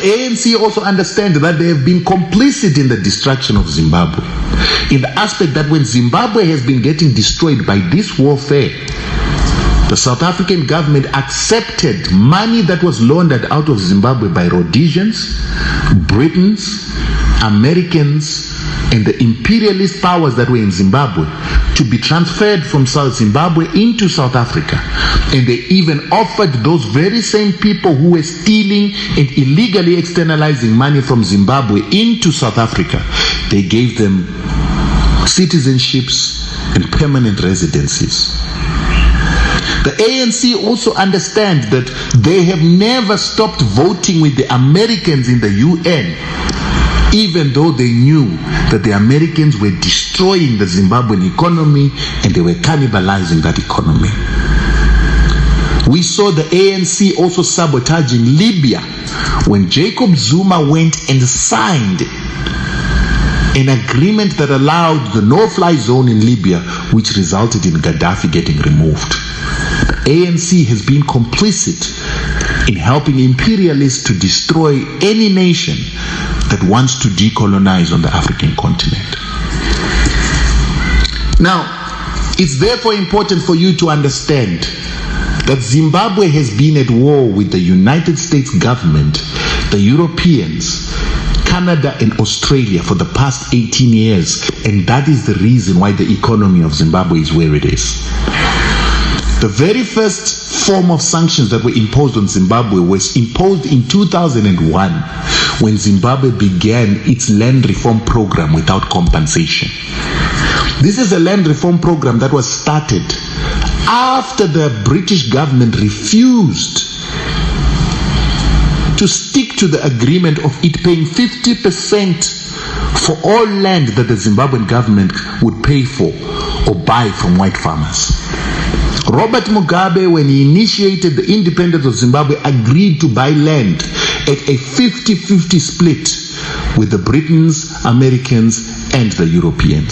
ANC also understand that they have been complicit in the destruction of Zimbabwe, in the aspect that when Zimbabwe has been getting destroyed by this warfare, the South African government accepted money that was laundered out of Zimbabwe by Rhodesians, Britons, Americans, and the imperialist powers that were in Zimbabwe to be transferred from South Zimbabwe into South Africa. And they even offered those very same people who were stealing and illegally externalizing money from Zimbabwe into South Africa, they gave them citizenships and permanent residencies. The ANC also understand that they have never stopped voting with the Americans in the UN, even though they knew that the Americans were destroying the Zimbabwean economy and they were cannibalizing that economy. We saw the ANC also sabotaging Libya when Jacob Zuma went and signed an agreement that allowed the no-fly zone in Libya, which resulted in Gaddafi getting removed. The ANC has been complicit in helping imperialists to destroy any nation that wants to decolonize on the African continent. Now, it's therefore important for you to understand that Zimbabwe has been at war with the United States government, the Europeans, Canada and Australia for the past 18 years, and that is the reason why the economy of Zimbabwe is where it is. The very first form of sanctions that were imposed on Zimbabwe was imposed in 2001 when Zimbabwe began its land reform program without compensation. This is a land reform program that was started after the British government refused to stick to the agreement of it paying 50% for all land that the Zimbabwean government would pay for or buy from white farmers. Robert Mugabe, when he initiated the independence of Zimbabwe, agreed to buy land at a 50-50 split with the Britons, Americans, and the Europeans.